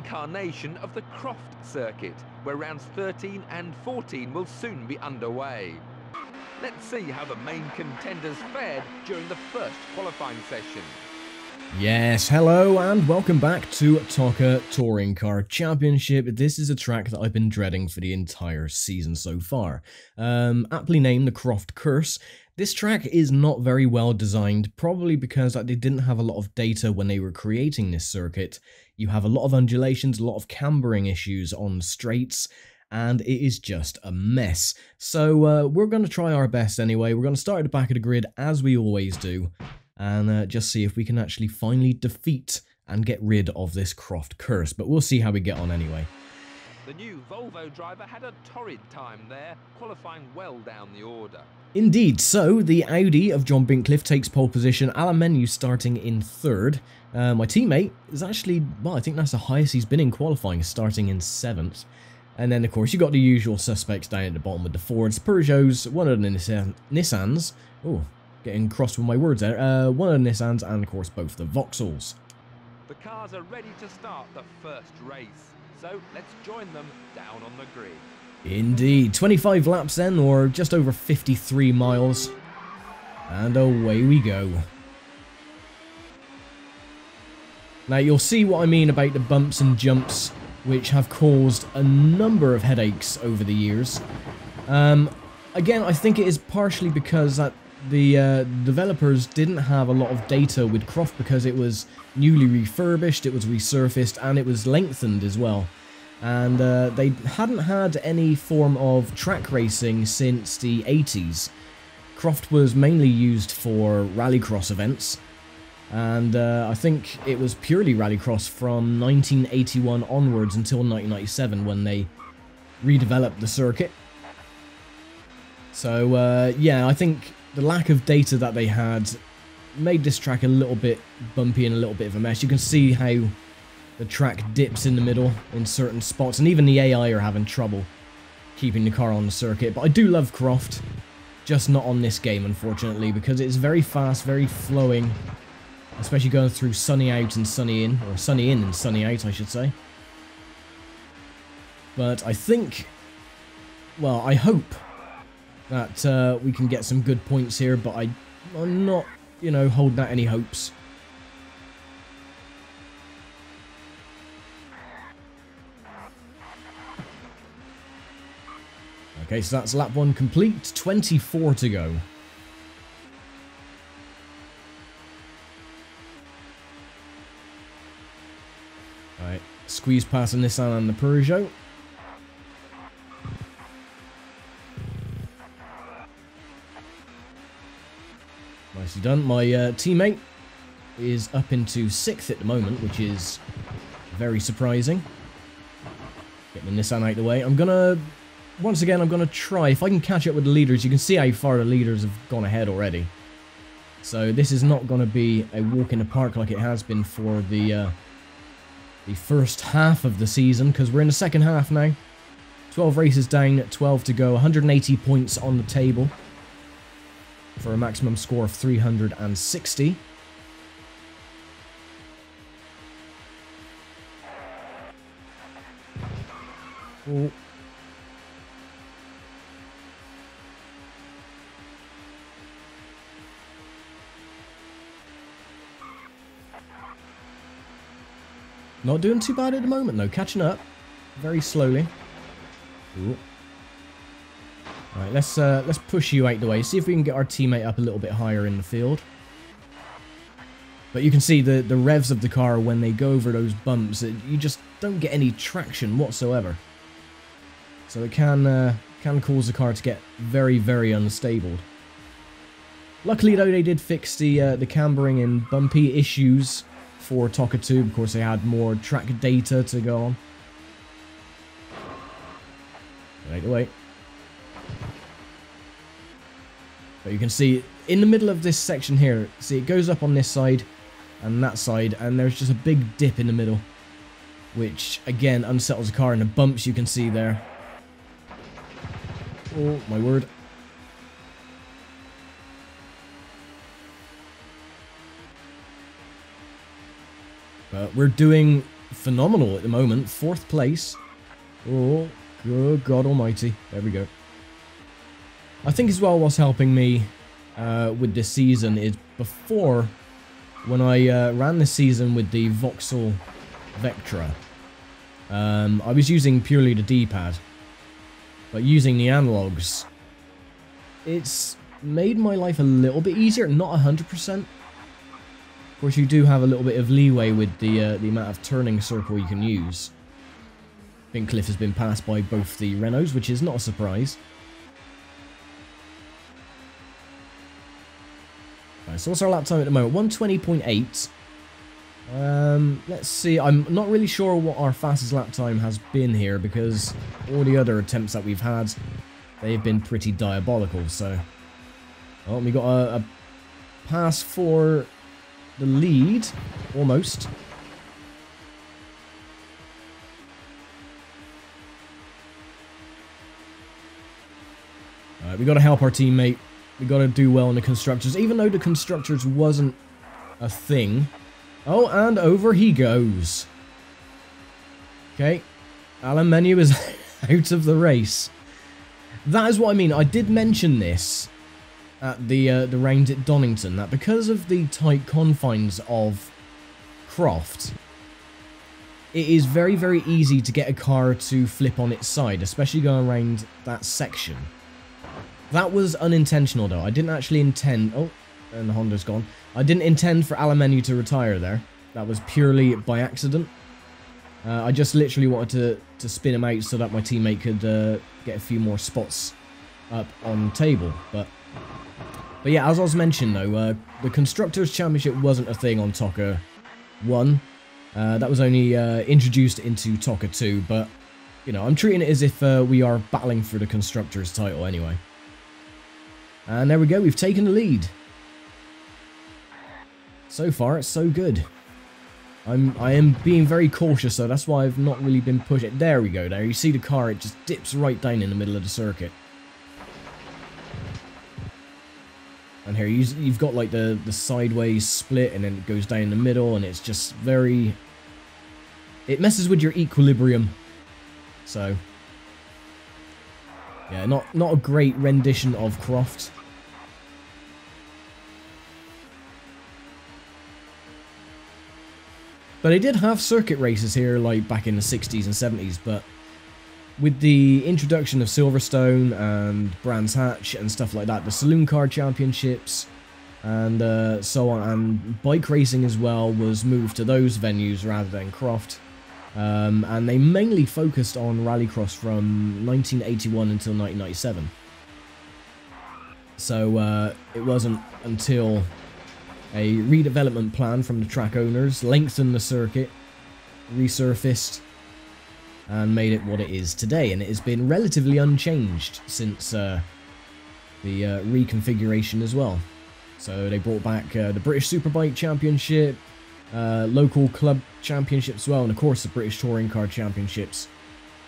incarnation of the Croft circuit, where rounds 13 and 14 will soon be underway. Let's see how the main contenders fared during the first qualifying session. Yes, hello and welcome back to ToCA Touring Car Championship. This is a track that I've been dreading for the entire season so far. Aptly named the Croft Curse. This track is not very well designed, probably because they didn't have a lot of data when they were creating this circuit. You have a lot of undulations, a lot of cambering issues on straights, and it is just a mess. So we're going to try our best anyway. We're going to start at the back of the grid as we always do, and just see if we can actually finally defeat and get rid of this Croft Curse. But we'll see how we get on anyway. The new Volvo driver had a torrid time there, qualifying well down the order. Indeed, so the Audi of John Bincliffe takes pole position, Alan Menu starting in third. My teammate is actually, well, I think that's the highest he's been in qualifying, starting in 7th. And then, of course, you got the usual suspects down at the bottom with the Fords, Peugeots, one of the Nissans. Oh, getting crossed with my words there. One of the Nissans and, of course, both the Vauxhalls. The cars are ready to start the first race, so let's join them down on the grid. Indeed, 25 laps then, or just over 53 miles. And away we go. Now, you'll see what I mean about the bumps and jumps, which have caused a number of headaches over the years. Again, I think it is partially because that the developers didn't have a lot of data with Croft because it was newly refurbished, it was resurfaced, and it was lengthened as well. And they hadn't had any form of track racing since the 80s. Croft was mainly used for rallycross events, and I think it was purely rallycross from 1981 onwards until 1997 when they redeveloped the circuit. So yeah, I think the lack of data that they had made this track a little bit bumpy and a little bit of a mess. You can see how the track dips in the middle in certain spots, and even the AI are having trouble keeping the car on the circuit. But I do love Croft, just not on this game, unfortunately, because it's very fast, very flowing, especially going through sunny out and sunny in, or sunny in and sunny out, I should say. But I think, well, I hope that we can get some good points here, but I'm not, you know, holding out any hopes. Okay, so that's lap 1 complete, 24 to go. Alright, squeeze past the Nissan and the Peugeot. Nicely done. My teammate is up into 6th at the moment, which is very surprising. Get the Nissan out of the way. Once again, I'm going to try, if I can catch up with the leaders. You can see how far the leaders have gone ahead already. So this is not going to be a walk in the park like it has been for the first half of the season, because we're in the second half now. 12 races down, 12 to go, 180 points on the table for a maximum score of 360. Oh. Not doing too bad at the moment though, catching up very slowly. Ooh. Alright, let's push you out the way, see if we can get our teammate up a little bit higher in the field. But you can see the revs of the car when they go over those bumps, you just don't get any traction whatsoever. So it can cause the car to get very, very unstable. Luckily though, they did fix the cambering and bumpy issues for ToCA 2. Of course, they had more track data to go on. Right away. But you can see in the middle of this section here, see it goes up on this side and that side, and there's just a big dip in the middle, which again unsettles the car, and the bumps you can see there. Oh my word. But we're doing phenomenal at the moment. 4th place. Oh, good God almighty. There we go. I think as well what's helping me with this season is before, when I ran this season with the Vauxhall Vectra, I was using purely the D-pad, but using the analogs, it's made my life a little bit easier, not 100%. Of course, you do have a little bit of leeway with the amount of turning circle you can use. Cliff has been passed by both the Renaults, which is not a surprise. Right, so what's our lap time at the moment? 1:20.8. Let's see. I'm not really sure what our fastest lap time has been here, because all the other attempts that we've had, they've been pretty diabolical. So, oh, we got a pass for the lead, almost. We got to help our teammate. We got to do well in the constructors, even though the constructors wasn't a thing. Oh, and over he goes. Okay, Alan Menu is out of the race. That is what I mean. I did mention this at the round at Donington, that because of the tight confines of Croft, it is very, very easy to get a car to flip on its side, especially going around that section. That was unintentional though. I didn't actually intend... Oh, and the Honda's gone. I didn't intend for Alan Menu to retire there. That was purely by accident. I just literally wanted to spin him out so that my teammate could get a few more spots up on table. But yeah, as I was mentioning though, the Constructors' Championship wasn't a thing on ToCA 1. That was only introduced into ToCA 2, but, you know, I'm treating it as if we are battling for the Constructors' title anyway. And there we go, we've taken the lead. So far, it's so good. I am being very cautious though, that's why I've not really been pushing. There we go, there. You see the car, it just dips right down in the middle of the circuit. And here, you've got like the sideways split, and then it goes down the middle, and it's just very... It messes with your equilibrium. So... yeah, not a great rendition of Croft. But they did have circuit races here, like back in the 60s and 70s, but with the introduction of Silverstone and Brands Hatch and stuff like that, the Saloon Car Championships and so on, and bike racing as well was moved to those venues rather than Croft. And they mainly focused on Rallycross from 1981 until 1997. So it wasn't until a redevelopment plan from the track owners lengthened the circuit, resurfaced, and made it what it is today. And it has been relatively unchanged since the reconfiguration as well. So they brought back the British Superbike Championship, local club championships as well, and of course the British Touring Car Championships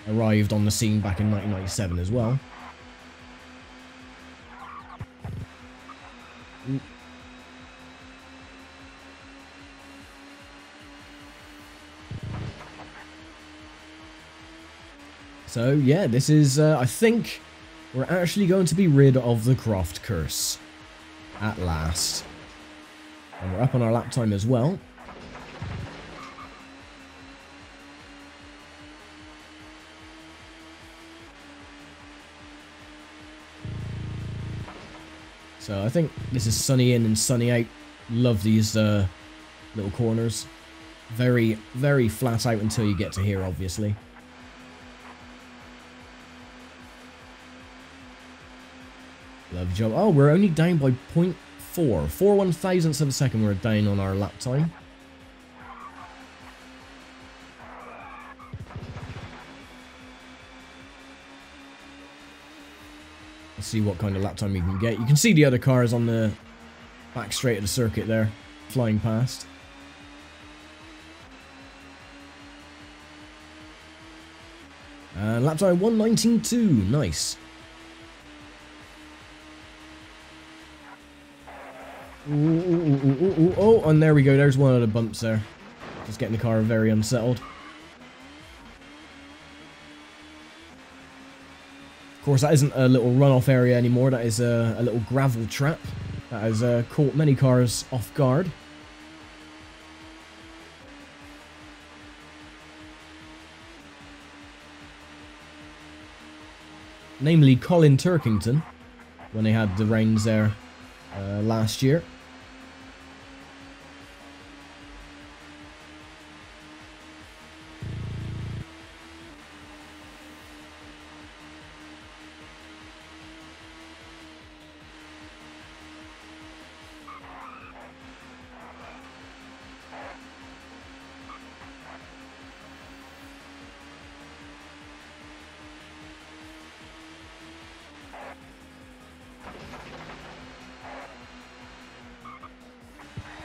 arrived on the scene back in 1997 as well. So yeah, this is, I think we're actually going to be rid of the Croft Curse at last. And we're up on our lap time as well. So I think this is sunny in and sunny out. Love these little corners. Very, very flat out until you get to here, obviously. Love job. Oh, we're only down by 0.4. 4 1/1000ths of a second we're down on our lap time. Let's see what kind of lap time we can get. You can see the other cars on the back straight of the circuit there, flying past. And lap time 1:19.2. Nice. Oh, and there we go. There's one of the bumps there. Just getting the car very unsettled. Of course, that isn't a little runoff area anymore. That is a little gravel trap that has caught many cars off guard. Namely Colin Turkington, when they had the rains there last year.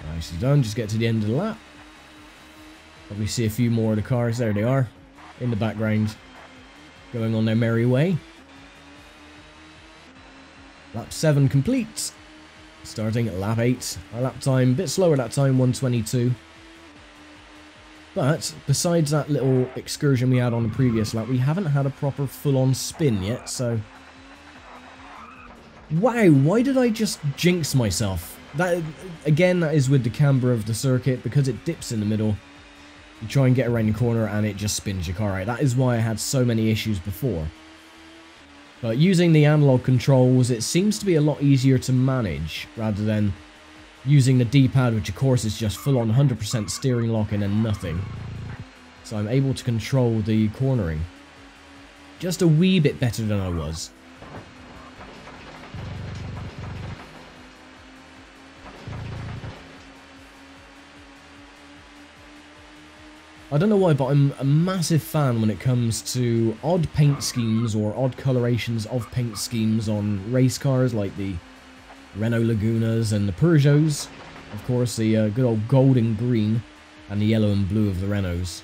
Nicely done, just get to the end of the lap. Probably see a few more of the cars, there they are, in the background, going on their merry way. Lap 7 complete. Starting at lap 8. Our lap time, a bit slower that time, 1:22. But, besides that little excursion we had on the previous lap, we haven't had a proper full-on spin yet, so... Wow, why did I just jinx myself? That, again, that is with the camber of the circuit, because it dips in the middle. You try and get around the corner and it just spins your car out. That is why I had so many issues before. But using the analog controls, it seems to be a lot easier to manage, rather than using the D-pad, which of course is just full on 100% steering locking and nothing. So I'm able to control the cornering just a wee bit better than I was. I don't know why, but I'm a massive fan when it comes to odd paint schemes or odd colorations of paint schemes on race cars like the Renault Lagunas and the Peugeots. Of course, the good old gold and green and the yellow and blue of the Renaults.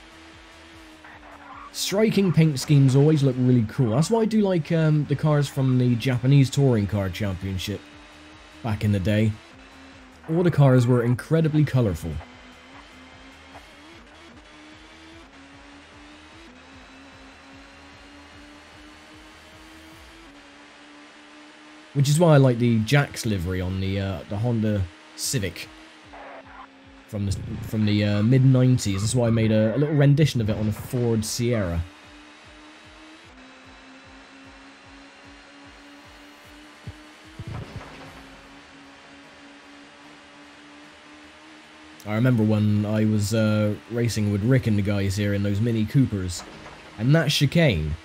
Striking paint schemes always look really cool. That's why I do like the cars from the Japanese Touring Car Championship back in the day. All the cars were incredibly colourful. Which is why I like the Jack's livery on the Honda Civic from the mid-90s. That's why I made a little rendition of it on a Ford Sierra. I remember when I was racing with Rick and the guys here in those Mini Coopers, and that chicane,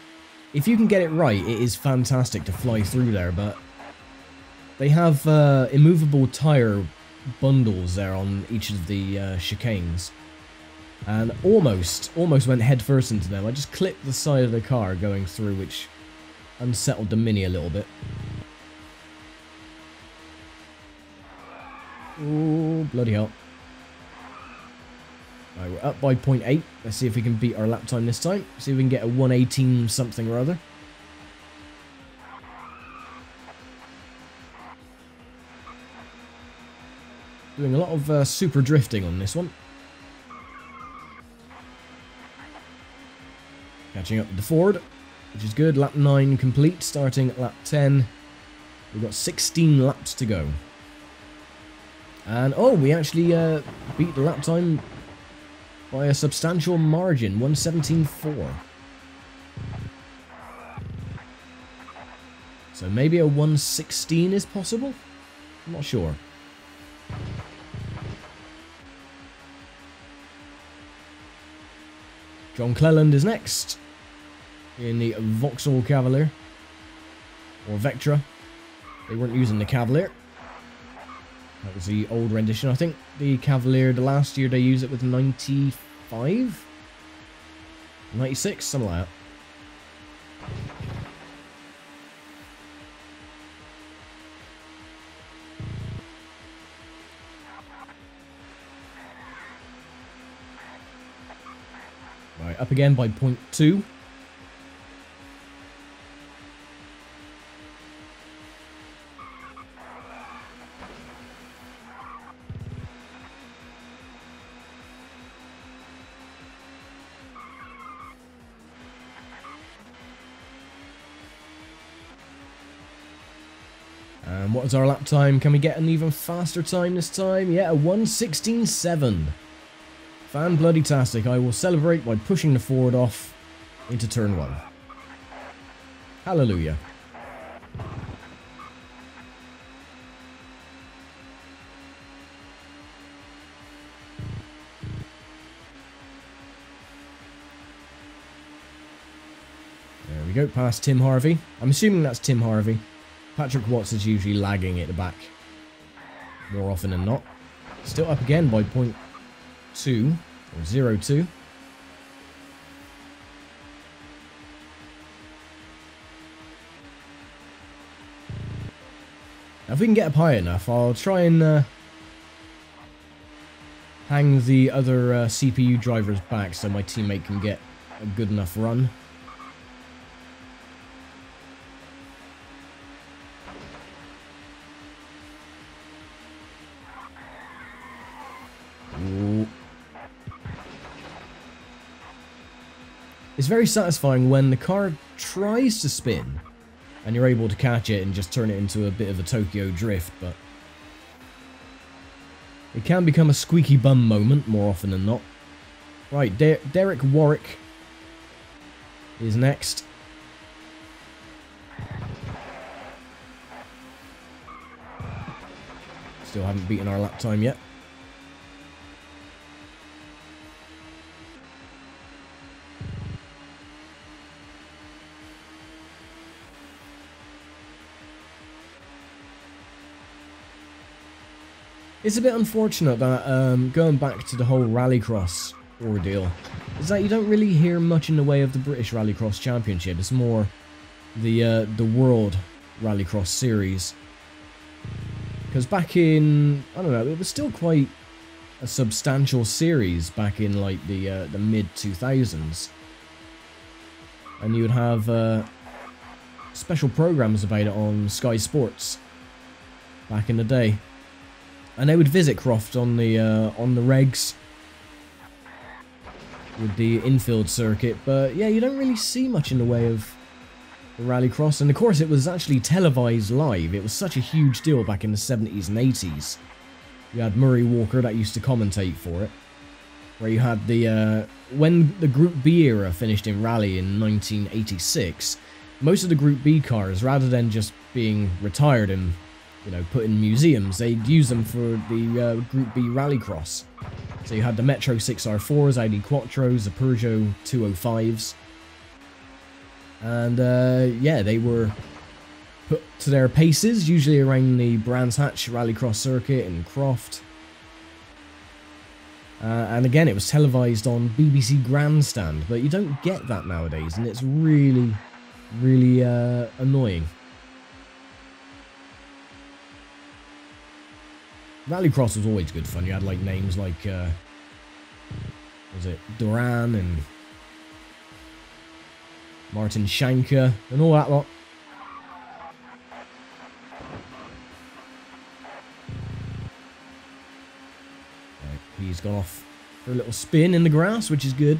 if you can get it right, it is fantastic to fly through there, but they have immovable tyre bundles there on each of the chicanes, and almost went headfirst into them. I just clipped the side of the car going through, which unsettled the Mini a little bit. Oh, bloody hell. Right, we're up by 0.8. Let's see if we can beat our lap time this time. See if we can get a 1:18 something or other. Doing a lot of super drifting on this one. Catching up with the Ford, which is good. Lap 9 complete, starting at lap 10. We've got 16 laps to go. And, oh, we actually beat the lap time by a substantial margin, 1:17.4. So maybe a 1:16 is possible? I'm not sure. John Cleland is next in the Vauxhall Cavalier, or Vectra. They weren't using the Cavalier. That was the old rendition. I think the Cavalier, the last year they used it with 95? 96? Something like that. Right, up again by 0.2. And what is our lap time? Can we get an even faster time this time? Yeah, a 1:16.7. Fan-bloody-tastic. I will celebrate by pushing the Ford off into turn 1. Hallelujah. There we go, past Tim Harvey. I'm assuming that's Tim Harvey. Patrick Watts is usually lagging at the back more often than not. Still up again by 0.2 or 0.2. Now if we can get up high enough, I'll try and hang the other CPU drivers back so my teammate can get a good enough run. Ooh. It's very satisfying when the car tries to spin and you're able to catch it and just turn it into a bit of a Tokyo drift, but it can become a squeaky bum moment more often than not. Right, Derrick Warwick is next. Still haven't beaten our lap time yet. It's a bit unfortunate that, going back to the whole Rallycross ordeal, is that you don't really hear much in the way of the British Rallycross Championship. It's more the World Rallycross Series. Because back in, I don't know, it was still quite a substantial series back in like the mid-2000s. And you would have special programs about it on Sky Sports back in the day. And they would visit Croft on the regs with the infield circuit, but yeah, you don't really see much in the way of the Rallycross. And of course, it was actually televised live. It was such a huge deal back in the 70s and 80s. You had Murray Walker that used to commentate for it, where you had the when the Group B era finished in Rally in 1986. Most of the Group B cars, rather than just being retired and put in museums, they'd use them for the Group B Rallycross. So you had the Metro 6R4s, Audi Quattros, the Peugeot 205s. And yeah, they were put to their paces, usually around the Brands Hatch Rallycross circuit in Croft. And again, it was televised on BBC Grandstand, but you don't get that nowadays, and it's really, really annoying. Rallycross was always good fun. You had like names like, was it Duran and Martin Shanker and all that lot. Right, he's gone off for a little spin in the grass, which is good.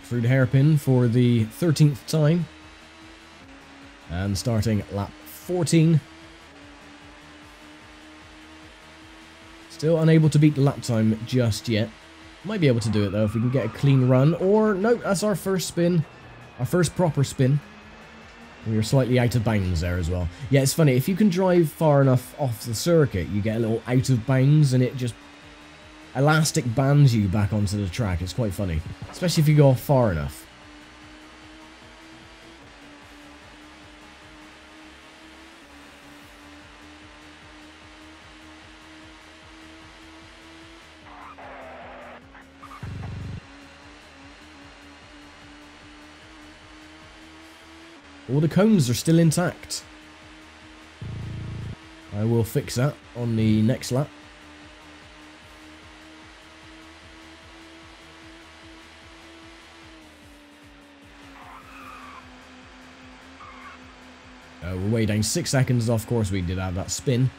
Through the hairpin for the 13th time. And starting lap 14. Still unable to beat the lap time just yet. Might be able to do it though if we can get a clean run. Or, no, that's our first spin. Our first proper spin. We were slightly out of bounds there as well. Yeah, it's funny. If you can drive far enough off the circuit, you get a little out of bounds and it just elastic bands you back onto the track. It's quite funny, especially if you go off far enough. All the cones are still intact. I will fix that on the next lap. We're way down 6 seconds. Of course, we did have that spin.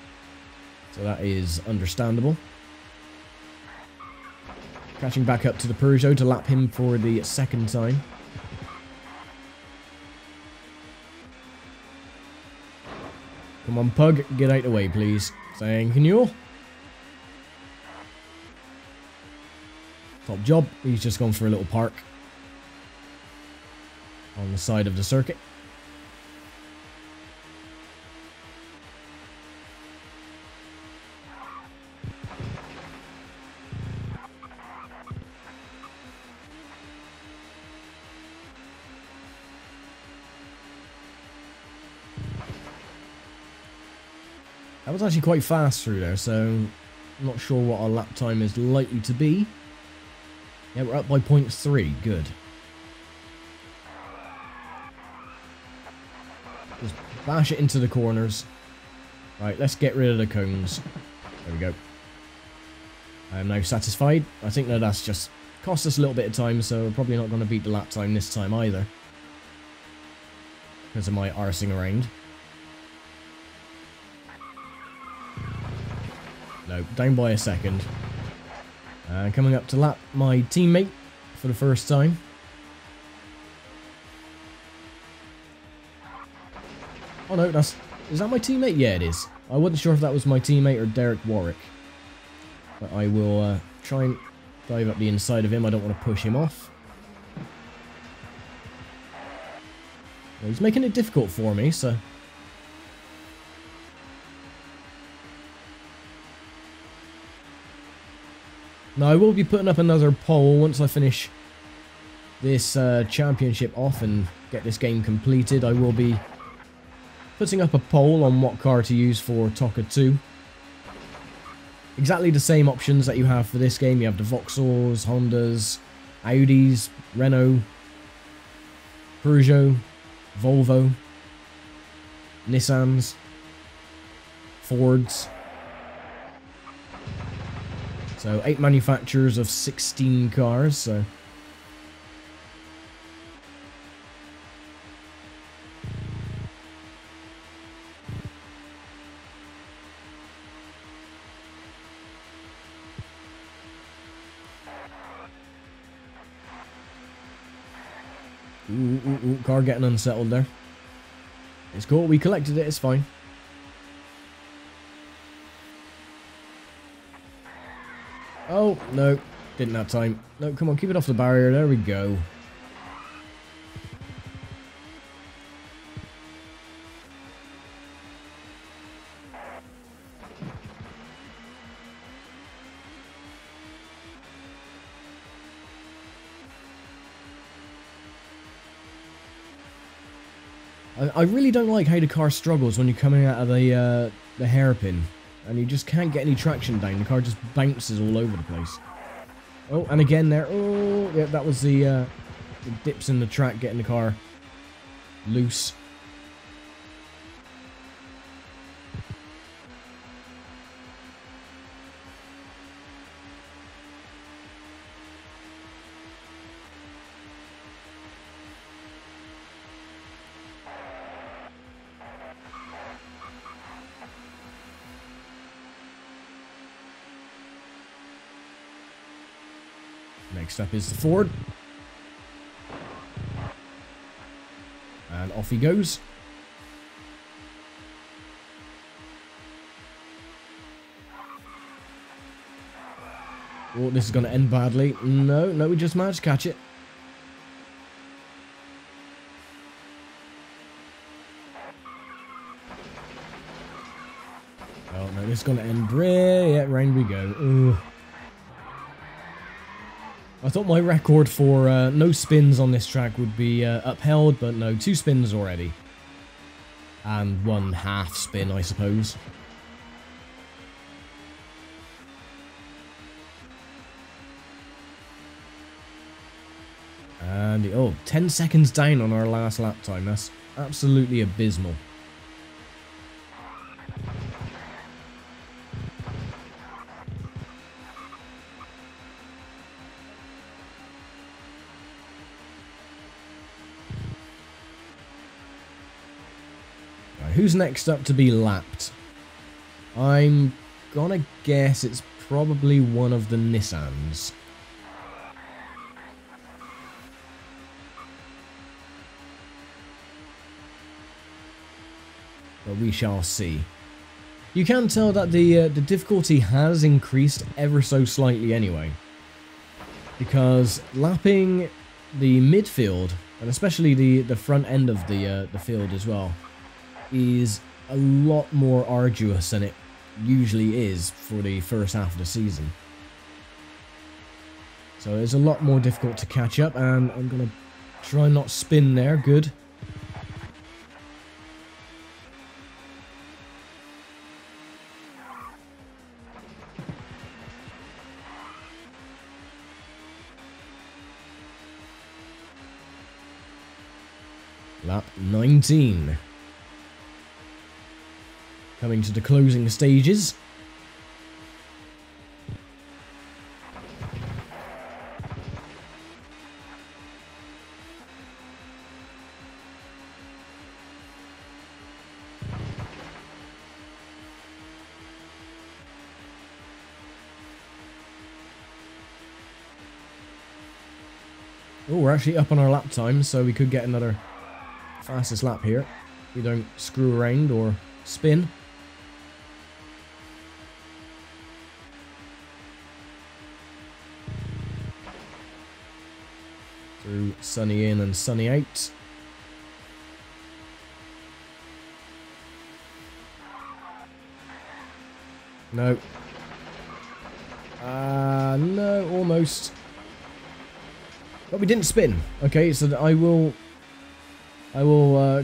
So that is understandable. Catching back up to the Peugeot to lap him for the second time. Come on, Pug, get out of the way, please. Thank you. Top job. He's just gone for a little park on the side of the circuit. That was actually quite fast through there, so I'm not sure what our lap time is likely to be. Yeah, we're up by 0.3. Good. Just bash it into the corners. Right, let's get rid of the cones. There we go. I am now satisfied. I think that that's just cost us a little bit of time, so we're probably not going to beat the lap time this time either. Because of my arsing around. No, down by a second. Coming up to lap my teammate for the first time. Oh no, is that my teammate? Yeah, it is. I wasn't sure if that was my teammate or Derrick Warwick. But I will try and dive up the inside of him. I don't want to push him off. Well, he's making it difficult for me, so... Now, I will be putting up another poll once I finish this championship off and get this game completed. I will be putting up a poll on what car to use for ToCA 2. Exactly the same options that you have for this game. You have the Vauxhalls, Hondas, Audis, Renault, Peugeot, Volvo, Nissans, Fords. So 8 manufacturers of 16 cars, so... Ooh, car getting unsettled there. It's cool, we collected it, it's fine. Oh, no. Didn't have time. No, come on, keep it off the barrier. There we go. I really don't like how the car struggles when you're coming out of the hairpin. And you just can't get any traction down. The car just bounces all over the place. Oh, and again there. Oh, yeah, that was the dips in the track getting the car loose. Next up is the Ford. And off he goes. Oh, this is going to end badly. No, we just managed to catch it. Oh no, this is going to end. Yeah, round we go. Ooh. I thought my record for no spins on this track would be upheld, but no, 2 spins already. And 1 half spin, I suppose. And, oh, 10 seconds down on our last lap time. That's absolutely abysmal. Who's next up to be lapped? I'm gonna guess it's probably one of the Nissans. But we shall see. You can tell that the difficulty has increased ever so slightly anyway. Because lapping the midfield, and especially the front end of the field as well, is a lot more arduous than it usually is for the first half of the season. So it's a lot more difficult to catch up, and I'm going to try not spin there. Good. Lap 19. Coming to the closing stages. Oh, we're actually up on our lap time, so we could get another fastest lap here. We don't screw around or spin. Through sunny in and sunny out. No. No, almost. But we didn't spin. Okay, so I will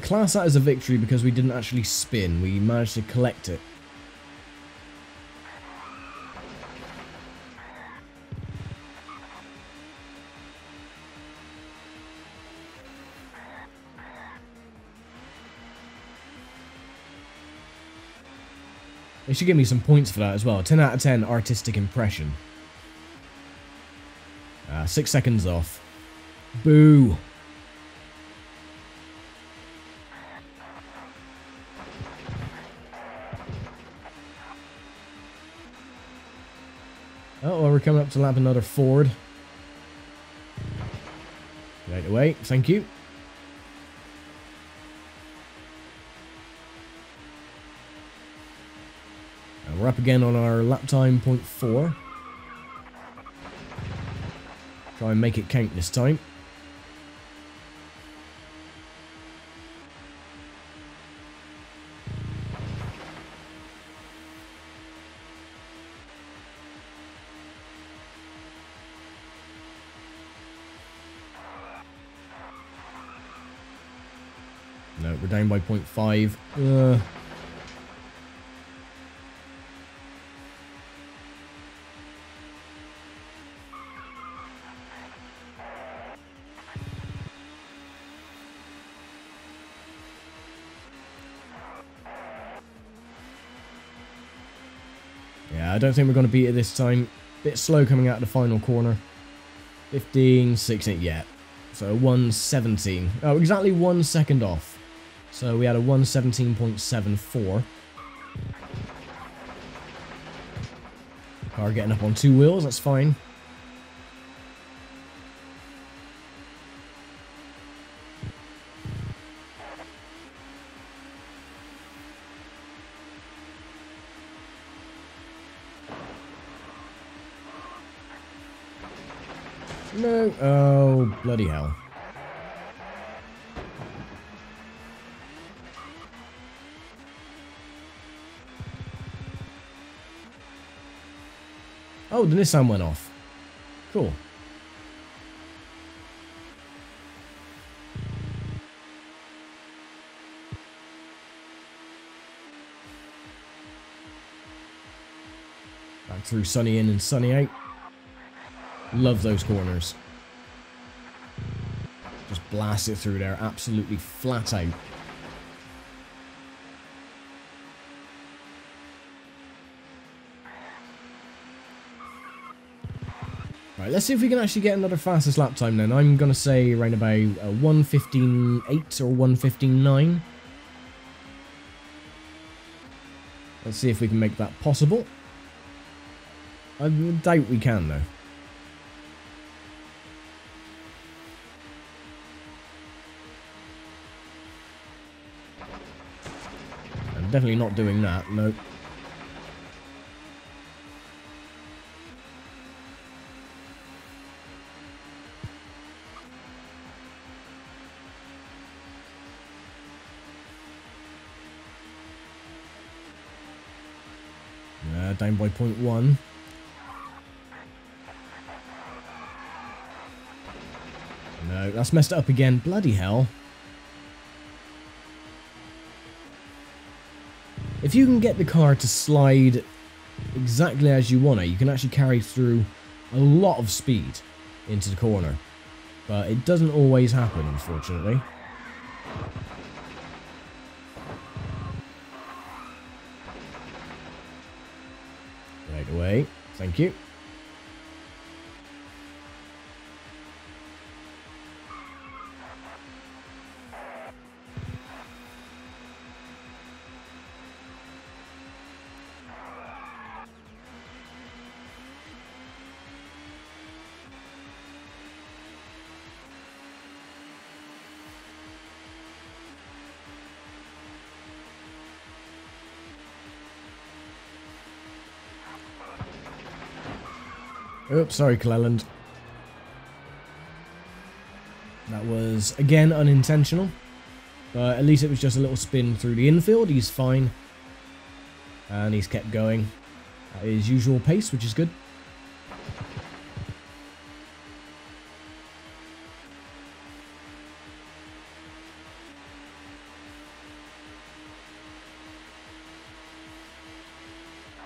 class that as a victory because we didn't actually spin. We managed to collect it. They should give me some points for that as well. 10 out of 10 artistic impression. 6 seconds off. Boo. Oh, well, we're coming up to lap another Ford. Get out of the way. Thank you. And we're up again on our lap time, 0.4. Try and make it count this time. No, we're down by 0.5. Yeah, I don't think we're going to beat it this time. Bit slow coming out of the final corner. 15, 16, yeah. So 117. Oh, exactly 1 second off. So we had a 117.74. Car getting up on 2 wheels, that's fine. No. Oh, bloody hell. Oh, the Nissan went off. Cool. Back through sunny in and sunny out. Love those corners. Just blast it through there, absolutely flat out. Right, let's see if we can actually get another fastest lap time then. I'm going to say around about 1:15.8 or 1:15.9. Let's see if we can make that possible. I doubt we can, though. I'm definitely not doing that, nope. Down by 0.1. No, that's messed it up again. Bloody hell. If you can get the car to slide exactly as you want it, you can actually carry through a lot of speed into the corner. But it doesn't always happen, unfortunately. Right away. Thank you. Oops, sorry, Cleland. That was, again, unintentional. But at least it was just a little spin through the infield. He's fine. And he's kept going at his usual pace, which is good.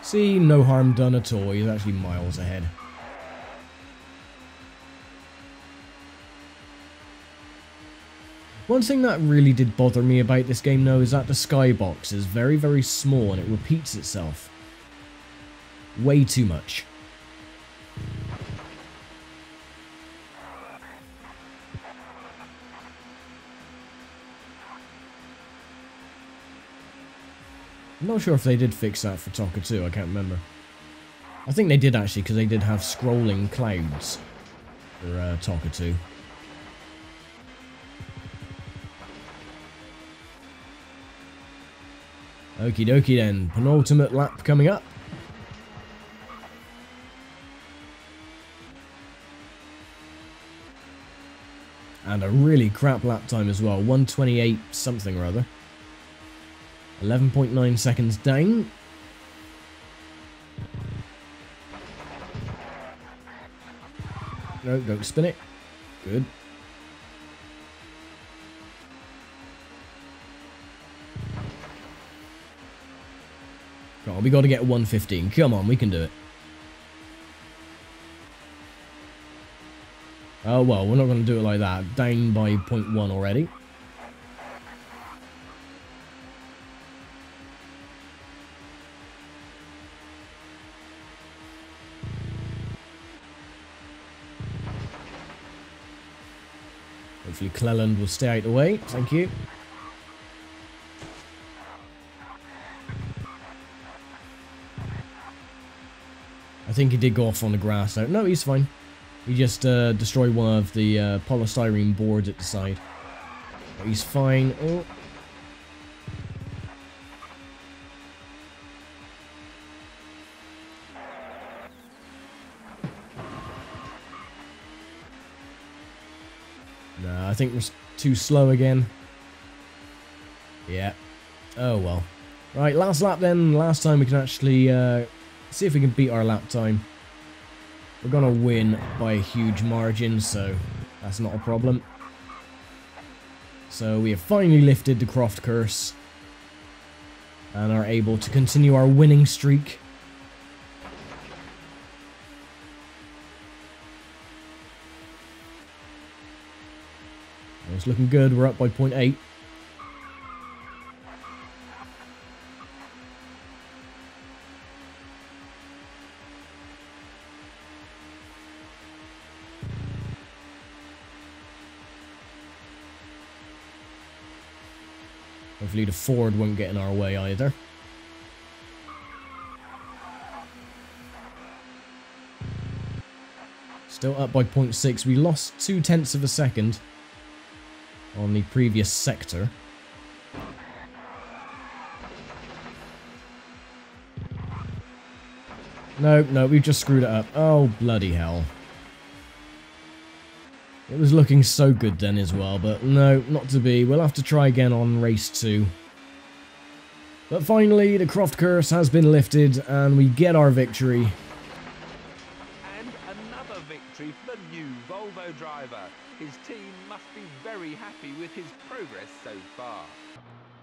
See, no harm done at all. He's actually miles ahead. One thing that really did bother me about this game though is that the skybox is very, very small and it repeats itself. Way too much. I'm not sure if they did fix that for ToCA 2, I can't remember. I think they did actually, because they did have scrolling clouds for ToCA 2. Okie dokie then, penultimate lap coming up. And a really crap lap time as well, 1:28 something or other. 11.9 seconds down. No, don't spin it. Good. Come on, we got to get 1:15. Come on, we can do it. Oh, well, we're not going to do it like that. Down by 0.1 already. Hopefully Cleland will stay out the way. Thank you. I think he did go off on the grass though. No, he's fine. He just destroyed one of the polystyrene boards at the side. But he's fine. Oh. No, I think we're too slow again. Yeah. Oh well. Right, last lap then. Last time we can actually see if we can beat our lap time. We're gonna win by a huge margin, so that's not a problem. So we have finally lifted the Croft Curse and are able to continue our winning streak. It's looking good. We're up by 0.8. Hopefully the Ford won't get in our way either. Still up by 0.6. We lost 0.2 of a second on the previous sector. No, we've just screwed it up. Oh, bloody hell. It was looking so good then as well, but no, not to be. We'll have to try again on race 2. But finally, the Croft Curse has been lifted, and we get our victory. And another victory for the new Volvo driver. His team must be very happy with his progress so far.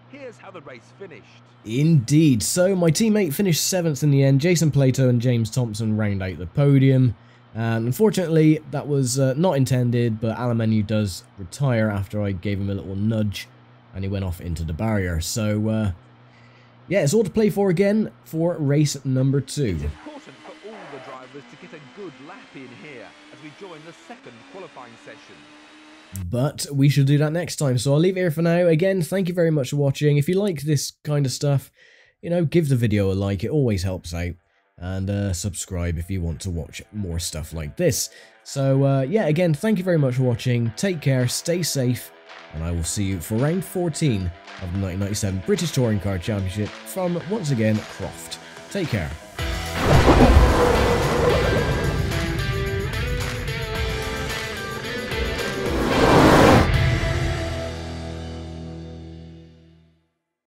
Here's how the race finished. Indeed. So my teammate finished 7th in the end. Jason Plato and James Thompson round out the podium. And unfortunately, that was not intended, but Alamenu does retire after I gave him a little nudge, and he went off into the barrier. So, yeah, it's all to play for again for race number 2. It's important for all the drivers to get a good lap in here as we join the second qualifying session. But we should do that next time, so I'll leave it here for now. Again, thank you very much for watching. If you like this kind of stuff, you know, give the video a like, it always helps out. And subscribe if you want to watch more stuff like this. So, yeah, again, thank you very much for watching. Take care, stay safe, and I will see you for round 14 of the 1997 British Touring Car Championship from, once again, Croft. Take care.